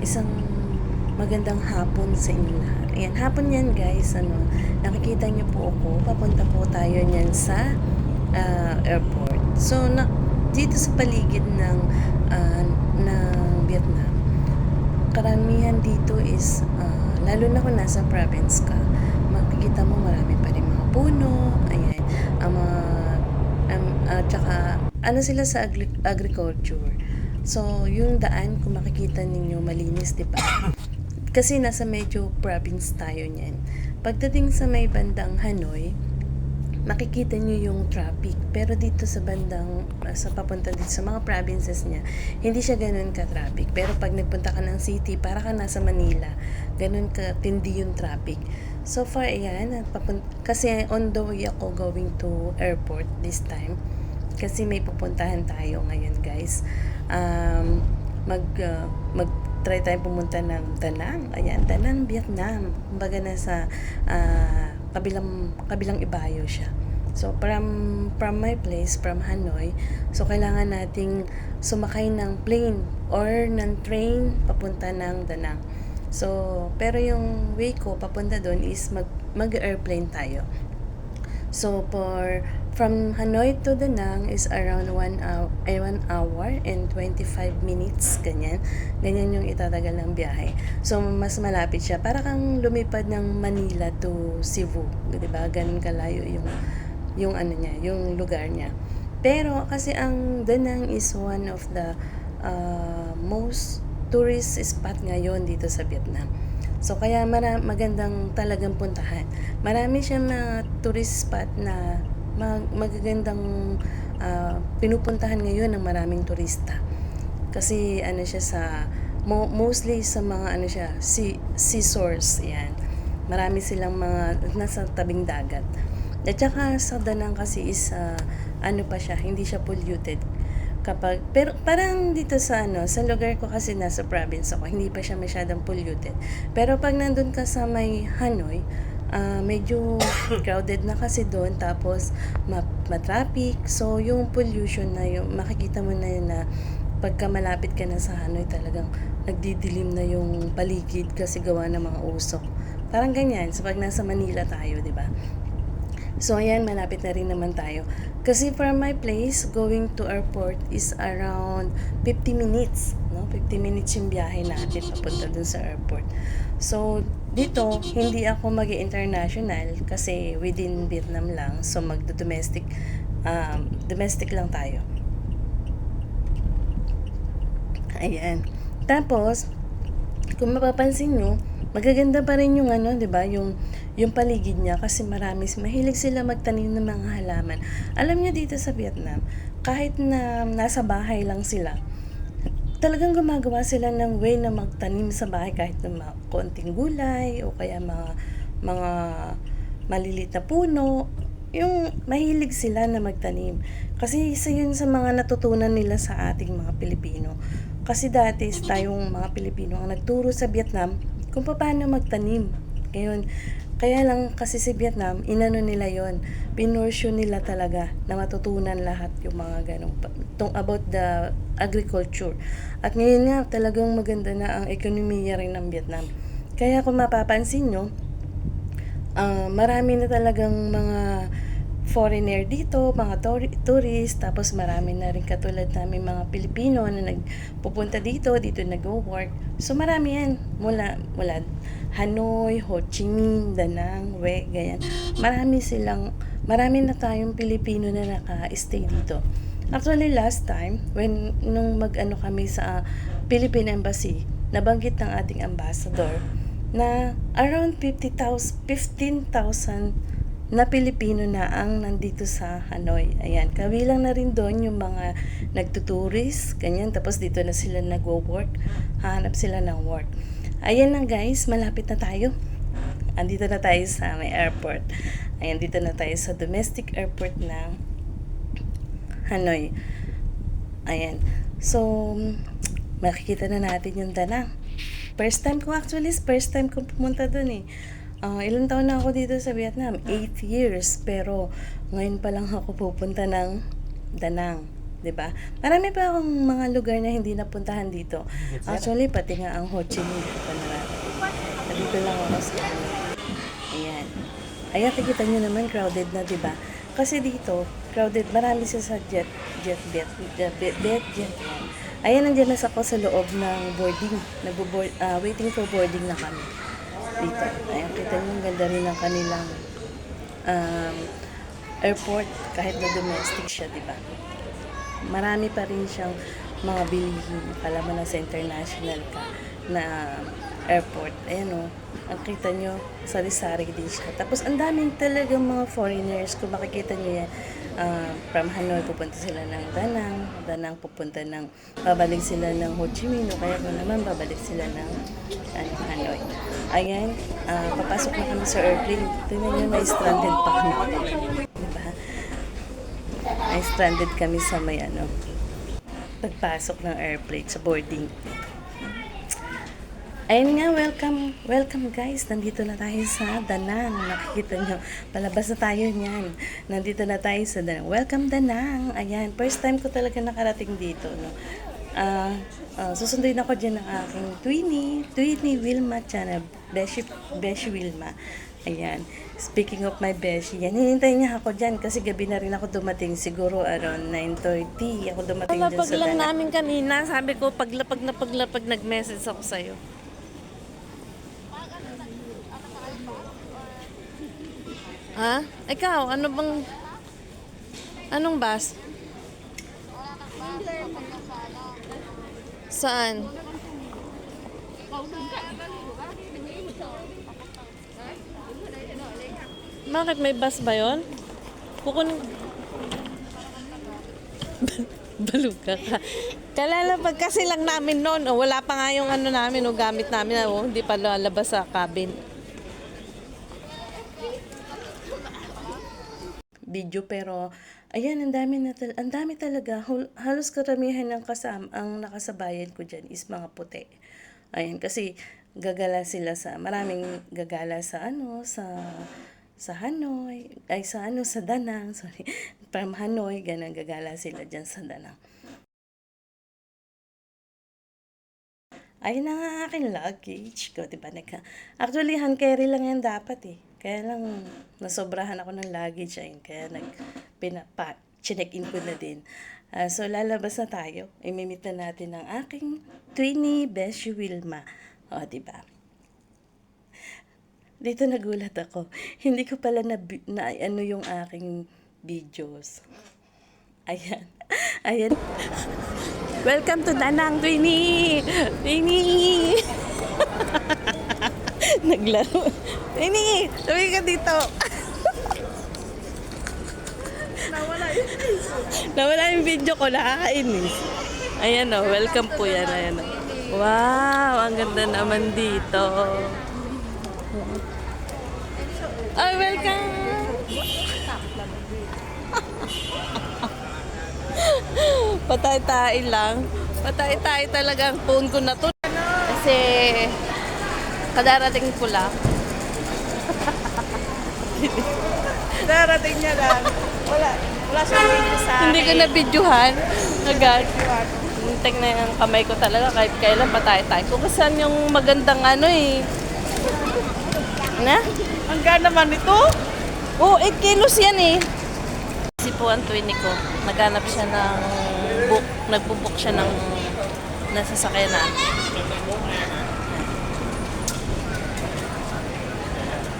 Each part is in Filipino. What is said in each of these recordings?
Isang magandang hapon sa inyo lahat. Ayan, hapon yan guys. Nakikita niyo po ako. Papunta po tayo niyan sa airport. So, dito sa paligid ng Vietnam, karamihan dito is, lalo na kung nasa province ka, makikita mo marami pa rin mga puno. Ayan, ang mga, tsaka, sila sa agriculture. So, yung daan, kung makikita ninyo, malinis, di ba? Kasi nasa medyo province tayo niyan. Pagdating sa may bandang Hanoi, makikita nyo yung traffic. Pero dito sa bandang, sa papunta dito sa mga provinces niya, hindi siya ganun ka-traffic. Pero pag nagpunta ka ng city, para ka nasa Manila, ganun ka-tindi yung traffic. So far, ayan, kasi on the way ako going to airport this time. Kasi may pupuntahan tayo ngayon guys. Mag-try tayong pumunta ng Da Nang. Ayan, Da Nang, Vietnam. Kumbaga nasa kabilang ibayo siya. So from my place, from Hanoi, so kailangan nating sumakay ng plane or ng train papunta ng Da Nang. So pero yung way ko papunta doon is mag-airplane tayo. So from Hanoi to Da Nang is around 1 hour and 25 minutes, ganyan yung itatagal ng biyahe. So mas malapit siya, para kang lumipad ng Manila to Cebu, 'di ba? Ganun kalayo yung niya, yung lugar niya. Pero kasi ang Da Nang is one of the most tourist spot ngayon dito sa Vietnam. So kaya magandang talagang puntahan. Marami siyang mga tourist spot na magagandang pinupuntahan ngayon ng maraming turista. Kasi siya mostly sa mga seashores, yan. Marami silang mga nasa tabing dagat. At saka sa Da Nang kasi is pa siya, hindi siya polluted. Pero parang dito sa lugar ko, kasi nasa province ako, hindi pa siya masyadong polluted. Pero pag nandun ka sa may Hanoi, medyo crowded na kasi doon, tapos matraffic. So yung pollution na yung makikita mo na yun, na pagka malapit ka na sa Hanoi, talagang nagdidilim na yung paligid kasi gawa ng mga usok. Parang ganyan so pag nasa Manila tayo, di ba? So ayan, malapit na rin naman tayo. Kasi from my place, going to airport is around 50 minutes. No? 50 minutes yung biyahe natin papunta dun sa airport. So dito, hindi ako mag-international kasi within Vietnam lang. So domestic lang tayo. Ayan. Tapos, kung mapapansin nyo, magaganda pa rin yung 'di ba? Yung paligid niya, kasi mahilig sila magtanim ng mga halaman. Alam niyo dito sa Vietnam, kahit na nasa bahay lang sila, talagang gumagawa sila ng way na magtanim sa bahay, kahit ng mga konting gulay o kaya mga maliliit na puno. Yung mahilig sila na magtanim. Kasi isa yun sa mga natutunan nila sa ating mga Pilipino. Kasi dati tayong mga Pilipino ang nagturo sa Vietnam kung paano magtanim. Ngayon, kaya lang kasi si Vietnam, nila yon, pinursyo nila talaga na matutunan lahat yung mga ganong about the agriculture. At ngayon nga, talagang maganda na ang ekonomiya rin ng Vietnam. Kaya kung mapapansin nyo, marami na talagang mga foreigner dito, mga tourist, tapos marami na rin katulad namin mga Pilipino na nagpupunta dito nag-work. So marami yan, mula Hanoi, Ho Chi Minh, Da Nang, Hue, ganyan. Marami na tayong Pilipino na naka-stay dito. Actually, last time, nung kami sa Philippine Embassy, nabanggit ng ating ambassador na around 15,000 na Pilipino na ang nandito sa Hanoi. Ayan, kabilang na rin doon yung mga nagtuturis, ganyan, tapos dito na sila nagwo-work, hanap sila ng work. Ayan na guys, malapit na tayo. Andito na tayo sa may airport. Ayan, dito na tayo sa domestic airport ng Hanoi. Ayan. So, makikita na natin yung Da Nang. First time ko pumunta dun eh. Ilang taon na ako dito sa Vietnam? 8 years. Pero ngayon pa lang ako pupunta ng Da Nang. 'di ba? Marami pa akong mga lugar na hindi napuntahan dito. Actually, pati nga ang Ho Chi Minh hindi ko pa narating. Dito lang ako sa ayan. Ayan, kita nyo naman, crowded na, 'di ba? Kasi dito, crowded, marami siya sa jet. Ayan, nandiyan na ako sa loob ng boarding. Waiting for boarding na kami dito. Ayan, kita nyo, ang ganda rin ng kanilang airport, kahit na domestic siya, di ba? Marami pa rin siyang mga bilihin. Kala mo na sa international ka na airport. Ayan o, ang kita nyo, sari-sari din siya. Tapos, ang daming talagang mga foreigners. Kung makikita nyo yan, from Hanoi, pupunta sila ng Danang pupunta ng, babalik sila ng Ho Chi Minh, o kaya naman, babalik sila ng Hanoi. Ayan, papasok na kami sa airplane. Tingnan nyo, may stranded pa kami. Diba? May stranded kami sa may pagpasok ng airplane, sa boarding. Ayun nga, welcome guys. Nandito na tayo sa Danang. Nakikita nyo, palabas na tayo niyan. Nandito na tayo sa Danang. Welcome Danang. Ayan, first time ko talaga nakarating dito. No? Susunduin ako dyan ng aking Twinnie Wilma Chana, Beshi Wilma. Ayan, speaking of my Beshi, yan, hinintay niya ako dyan kasi gabi na rin ako dumating, siguro around 9:30 ako dumating dyan sa Danang. Lang namin kanina, sabi ko paglapag nag-message ako sa'yo. Ha? Ikaw, anong bus? Saan? Bakit may bus ba yun? Baluga ka. Kalalapag kasi lang namin noon. Wala pa nga yung namin, gamit namin. Hindi pa lalabas sa cabin. Video, pero ayan, ang dami talaga. Halos karamihan ng ang nakasabayan ko dyan is mga puti. Ayan, kasi maraming gagala sa Hanoi, sa Danang, sorry, from Hanoi, ganang gagala sila dyan sa Danang. Ayun ang aking luggage ko, diba? Actually, hand carry lang yan dapat Kaya lang, nasobrahan ako ng luggage kaya chinek-in ko na din. So, lalabas na tayo. Imimit na natin ang aking Twinnie Beshi Wilma. O, diba? Dito nagulat ako. Hindi ko pala yung aking videos. Ayan. Ayan. Welcome to Danang, Twinnie! Twinnie! Naglaro. Twinnie! Sabi ka dito. Nawala yung video ko. Nakakainis. Ayan welcome po yan. Ayan Wow, ang ganda naman dito. Ay, welcome! Patay-tay lang. Patay-tay talaga ang phone ko na to. Kasi kadarating ko lang. Darating niya lang. Wala siyang video sa akin. Hindi ko na-videohan. Agad. Tingnan na yung kamay ko talaga kahit kailan patay-tay. Kung saan yung magandang Na? Hanggang naman ito? Oo, 8 kilos yan Kasi po ang Twinnie ko, naghanap siya ng nagbubook siya ng nasasakyan na.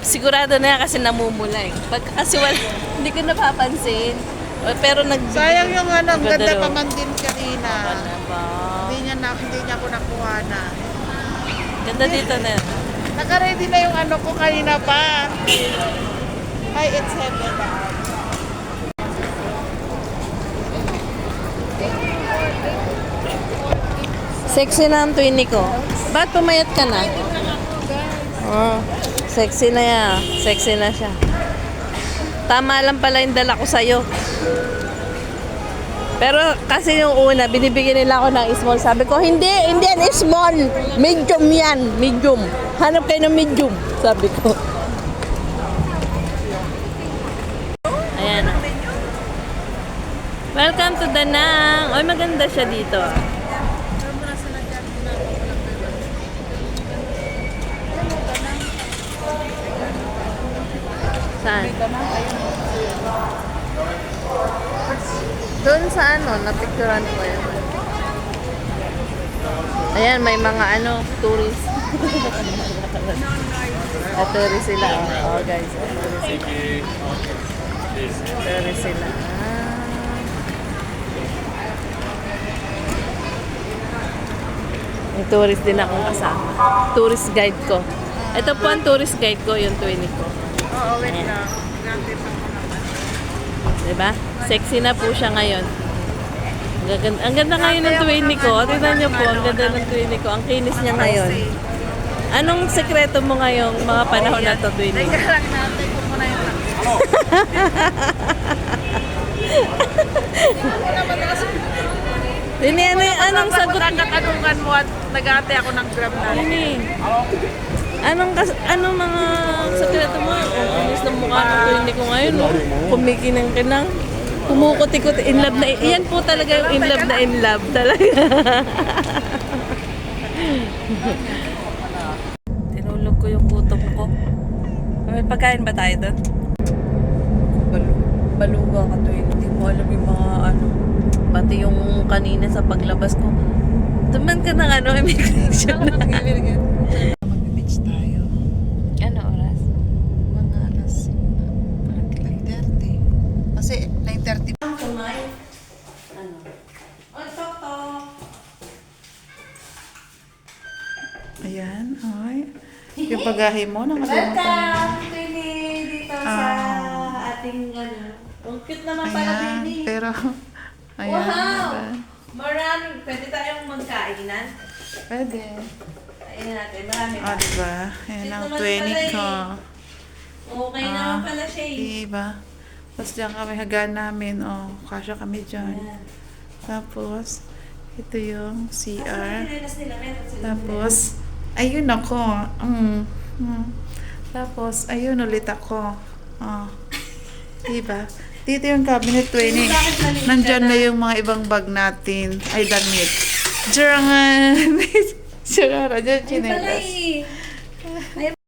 Sigurado na yan kasi namumula kasi hindi ko napapansin. Pero sayang yung ang ganda pa man din kanina. Ano ba? Hindi niya ko nakuha na. Ganda dito na. Naka-ready na yung ko kanina pa. Ay, it's heavy na. Sexy na ang Twinnie ko. Ba't pumayat ka na? Oh, sexy na yan. Sexy na siya. Tama lang pala yung dala ko sa'yo. Pero kasi yung una, binibigyan nila ako ng small. Sabi ko, hindi yan small. Medium yan. Medium. Hanap kayo ng medium. Sabi ko. Ayan. Welcome to Danang. Oy, maganda siya dito. Saan? Doon sa ano, napicturan ko yun. Ayan, may mga ano, tourist. Tourist sila. Oh, guys. Tourist sila. Tourist sila. May tourist din akong kasama. Tourist guide ko. Ito po ang tourist guide ko, yung twinny ko. Oo, wait lang. Diba? Sexy na po siya ngayon. Ang ganda ngayon ng twinny ko. Tignan niyo po, ang ganda ng twinny ko. Ang kinis niya ngayon. Anong sekreto mo ngayong mga panahon na to, twinny? Teka lang natin kung muna yung lang. Twinny, anong sagot? Nagkatanungan mo at nag-ate ako ng gram na. Twinny, anong mga sekreto mo? Ang kinis ng mukha ng twinny ko ngayon. No? Kumikinang-kinang. Kumukuti-kuti. In love na. Yan po talaga yung in love talaga. Tinulog ko yung kutok ko. May pagkain ba tayo doon? Baluga ka to eh. Hindi mo alam yung mga ano. Pati yung kanina sa paglabas ko. Tuman ka ng ano, immigration na. Mag-beach tayo. Ano oras? Mga alas 9:30. Kasi 9:30. Kumain. Ano? Oh, tok-tok. Ayan, ay. Yung pagahe mo, nakalimutan. Welcome, Twinny, dito sa ating ano. Ang cute naman pala, Ayan, Twinny. pero, ayan, Wow! diba? Maraming, pwede tayong magkainan. Pwede. Ayun natin, marami O, pa. diba? Ayan Cute ang naman 20 pala ko. Okay naman pala siya eh. Diba? Tapos dyan kami hagaan namin. O, kasya kami dyan. Ayan. Tapos, ito yung CR. Nilalas nila, meron sila. Tapos, ayun ako. Tapos, ayun ulit ako. Oh. Diba? Dito yung cabinet 20. Nandyan na yung mga ibang bag natin. Ay, damit. Diyan. Diyan. Diyan. Ay pala Chinelas. eh.